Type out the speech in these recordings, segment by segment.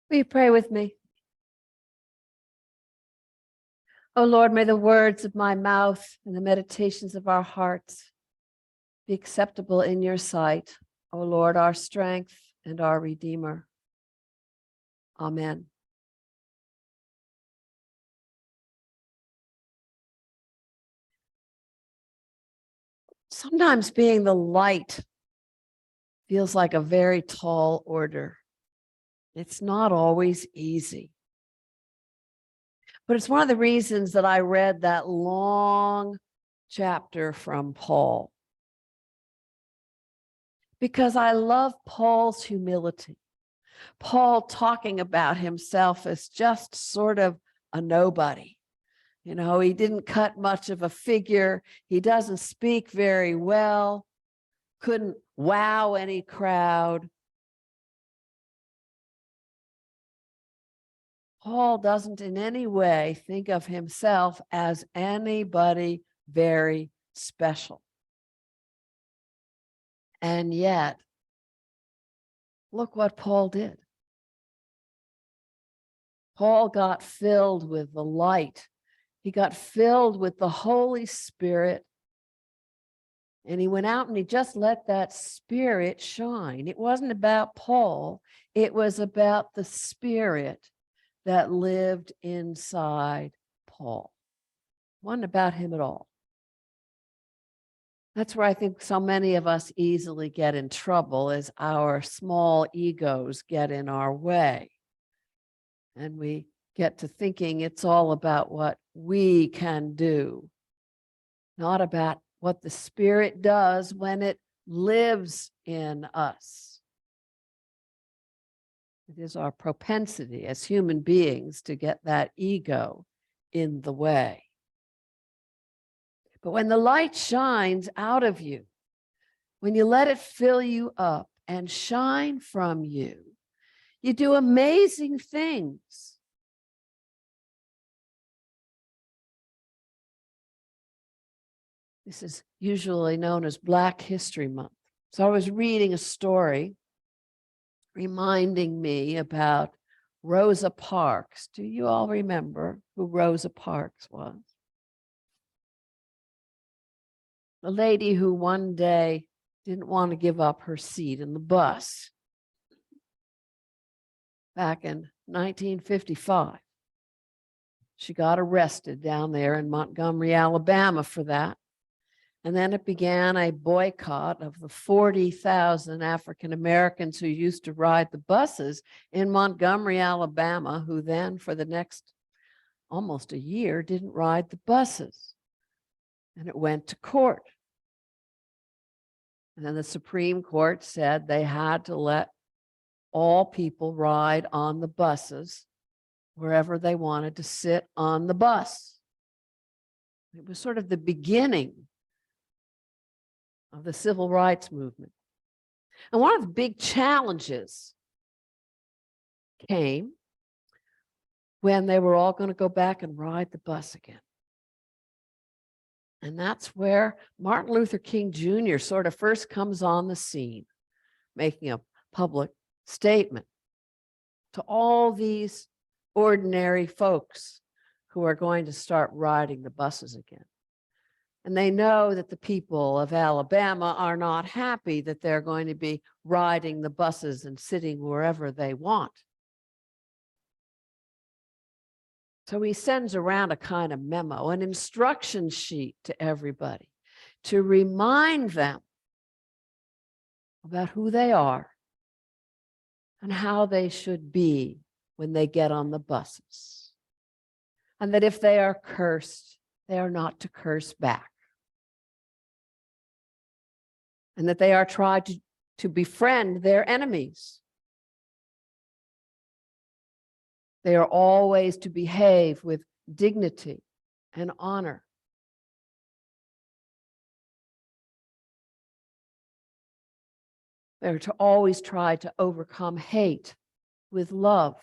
Will you pray with me? Oh Lord, may the words of my mouth and the meditations of our hearts be acceptable in your sight, O Lord, our strength and our Redeemer. Amen. Sometimes being the light feels like a very tall order. It's not always easy. But it's one of the reasons that I read that long chapter from Paul. Because I love Paul's humility. Paul talking about himself as just sort of a nobody. You know, he didn't cut much of a figure. He doesn't speak very well, couldn't wow any crowd. Paul doesn't in any way think of himself as anybody very special. And yet, look what Paul did. Paul got filled with the light. He got filled with the Holy Spirit. And he went out and he just let that Spirit shine. It wasn't about Paul. It was about the Spirit that lived inside Paul. It wasn't about him at all. That's where I think so many of us easily get in trouble, as our small egos get in our way. And we get to thinking it's all about what we can do, not about what the Spirit does when it lives in us. It is our propensity as human beings to get that ego in the way. But when the light shines out of you, when you let it fill you up and shine from you, you do amazing things. This is usually known as Black History Month. So I was reading a story reminding me about Rosa Parks. Do you all remember who Rosa Parks was? A lady who one day didn't want to give up her seat in the bus back in 1955. She got arrested down there in Montgomery, Alabama for that. And then it began a boycott of the 40,000 African Americans who used to ride the buses in Montgomery, Alabama, who then for the next almost a year didn't ride the buses. And it went to court. And then the Supreme Court said they had to let all people ride on the buses wherever they wanted to sit on the bus. It was sort of the beginning of the civil rights movement. And one of the big challenges came when they were all going to go back and ride the bus again. And that's where Martin Luther King Jr. sort of first comes on the scene, making a public statement to all these ordinary folks who are going to start riding the buses again. And they know that the people of Alabama are not happy that they're going to be riding the buses and sitting wherever they want. So he sends around a kind of memo, an instruction sheet to everybody to remind them about who they are and how they should be when they get on the buses. And that if they are cursed, they are not to curse back. And that they are tried to befriend their enemies. They are always to behave with dignity and honor. They're to always try to overcome hate with love.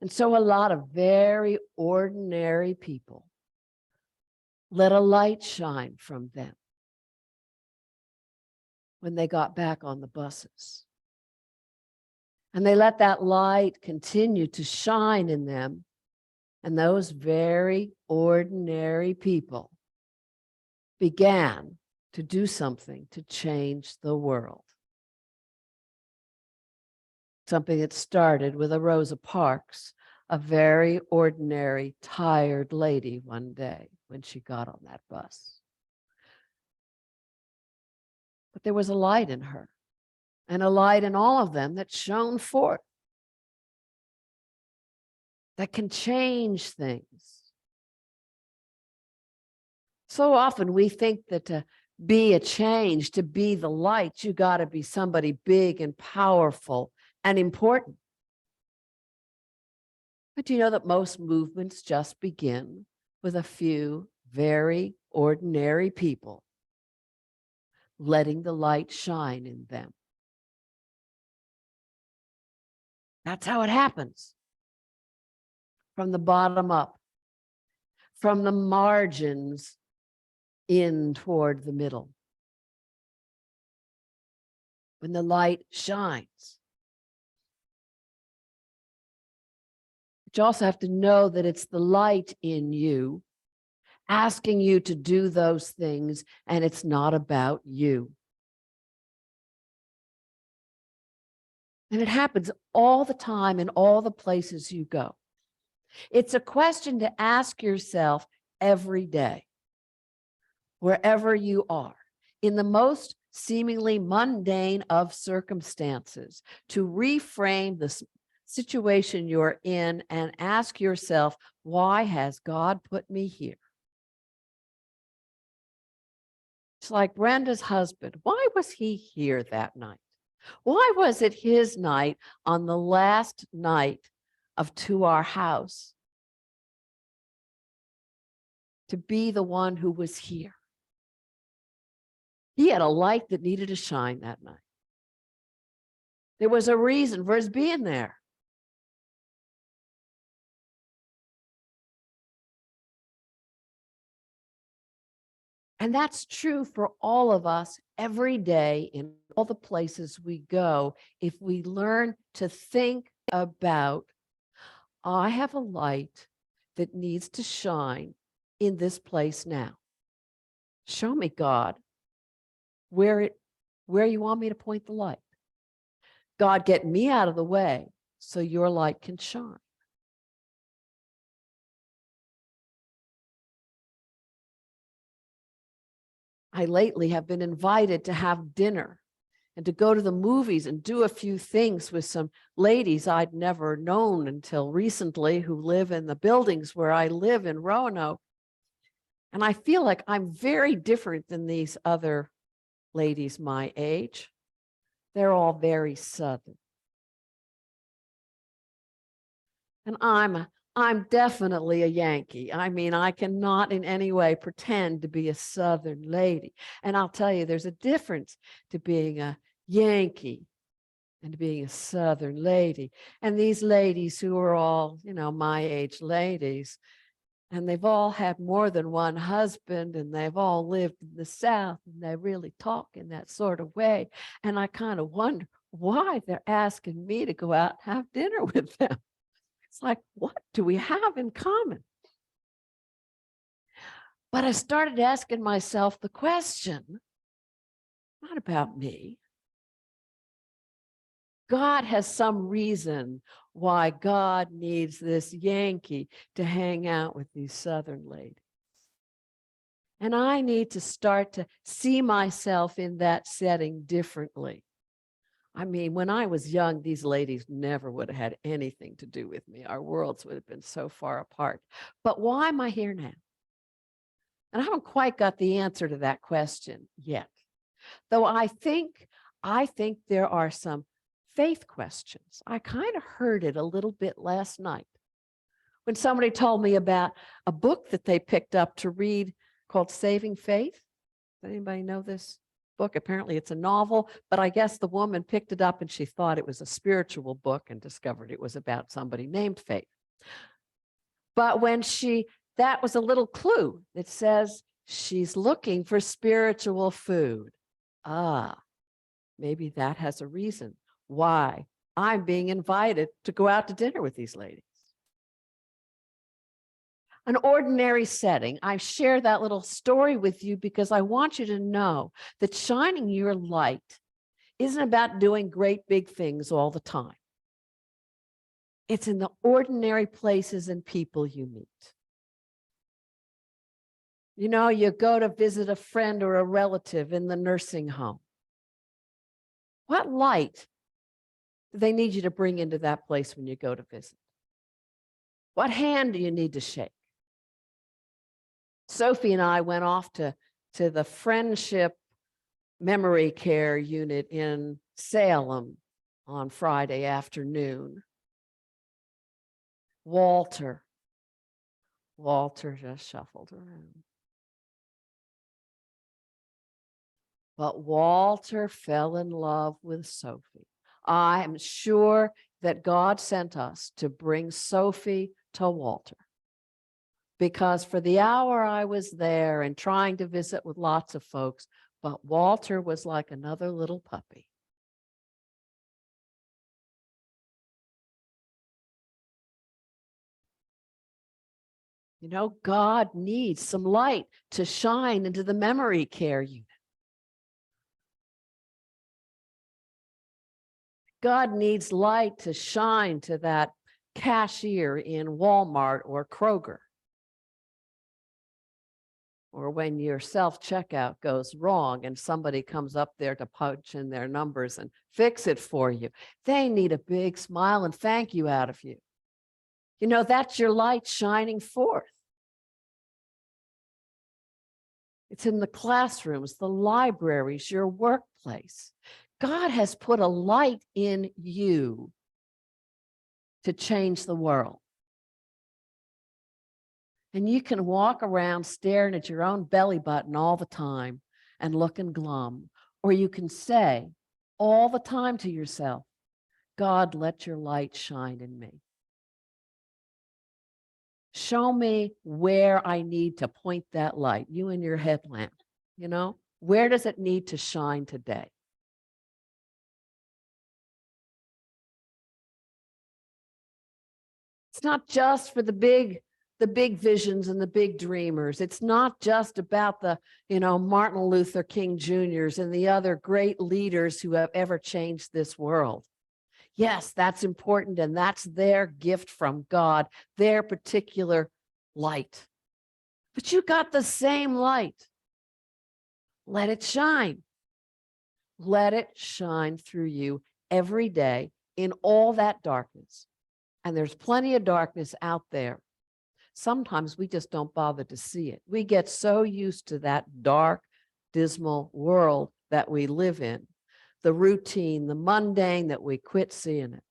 And so a lot of very ordinary people let a light shine from them when they got back on the buses. And they let that light continue to shine in them. And those very ordinary people began to do something to change the world. Something that started with a Rosa Parks, a very ordinary, tired lady one day when she got on that bus. But there was a light in her, and a light in all of them that shone forth, that can change things. So often we think that to be a change, to be the light, you got to be somebody big and powerful and important. But do you know that most movements just begin with a few very ordinary people letting the light shine in them? That's how it happens. From the bottom up, from the margins in toward the middle. When the light shines. But you also have to know that it's the light in you asking you to do those things, and it's not about you. And it happens all the time in all the places you go. It's a question to ask yourself every day, wherever you are, in the most seemingly mundane of circumstances, to reframe the situation you're in and ask yourself, why has God put me here? It's like Brenda's husband. Why was he here that night? Why was it his night on the last night of To Our House to be the one who was here? He had a light that needed to shine that night. There was a reason for his being there. And that's true for all of us every day in all the places we go. If we learn to think about, I have a light that needs to shine in this place now. Show me, God, where you want me to point the light. God, get me out of the way so your light can shine. I lately have been invited to have dinner and to go to the movies and do a few things with some ladies I'd never known until recently who live in the buildings where I live in Roanoke. And I feel like I'm very different than these other ladies my age. They're all very Southern. And I'm definitely a Yankee. I mean, I cannot in any way pretend to be a Southern lady. And I'll tell you, there's a difference to being a Yankee and to being a Southern lady. And these ladies who are all, my age ladies, and they've all had more than one husband, and they've all lived in the South, and they really talk in that sort of way. And I kind of wonder why they're asking me to go out and have dinner with them. It's like, what do we have in common? But I started asking myself the question, not about me. God has some reason why God needs this Yankee to hang out with these Southern ladies. And I need to start to see myself in that setting differently. I mean, when I was young, these ladies never would have had anything to do with me. Our worlds would have been so far apart. But why am I here now? And I haven't quite got the answer to that question yet. Though I think there are some faith questions. I kind of heard it a little bit last night when somebody told me about a book that they picked up to read called Saving Faith. Does anybody know this book? Apparently it's a novel, but I guess the woman picked it up and she thought it was a spiritual book and discovered it was about somebody named Faith. But that was a little clue that says she's looking for spiritual food. Maybe that has a reason why I'm being invited to go out to dinner with these ladies. An ordinary setting. I share that little story with you because I want you to know that shining your light isn't about doing great big things all the time. It's in the ordinary places and people you meet. You know, you go to visit a friend or a relative in the nursing home. What light do they need you to bring into that place when you go to visit? What hand do you need to shake? Sophie and I went off to the Friendship Memory Care Unit in Salem on Friday afternoon. Walter just shuffled around. But Walter fell in love with Sophie. I am sure that God sent us to bring Sophie to Walter. Because for the hour I was there and trying to visit with lots of folks, but Walter was like another little puppy. You know, God needs some light to shine into the memory care unit. God needs light to shine to that cashier in Walmart or Kroger. Or when your self-checkout goes wrong and somebody comes up there to punch in their numbers and fix it for you, they need a big smile and thank you out of you. You know, that's your light shining forth. It's in the classrooms, the libraries, your workplace. God has put a light in you to change the world. And you can walk around staring at your own belly button all the time and looking glum. Or you can say all the time to yourself, God, let your light shine in me. Show me where I need to point that light, you and your headlamp, you know, where does it need to shine today? It's not just for the big visions and the big dreamers. It's not just about the, you know, Martin Luther King Jr.'s and the other great leaders who have ever changed this world. Yes, that's important, and that's their gift from God, their particular light. But you got the same light. Let it shine. Let it shine through you every day in all that darkness. And there's plenty of darkness out there. Sometimes we just don't bother to see it. We get so used to that dark, dismal world that we live in, the routine, the mundane, that we quit seeing it.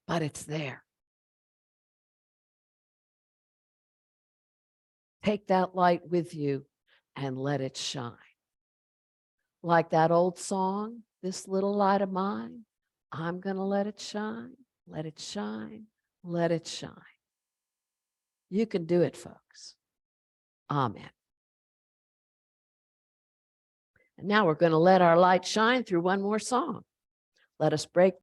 But it's there. Take that light with you and let it shine. Like that old song, this little light of mine, I'm going to let it shine, let it shine, let it shine. You can do it, folks. Amen. And now we're going to let our light shine through one more song. Let us break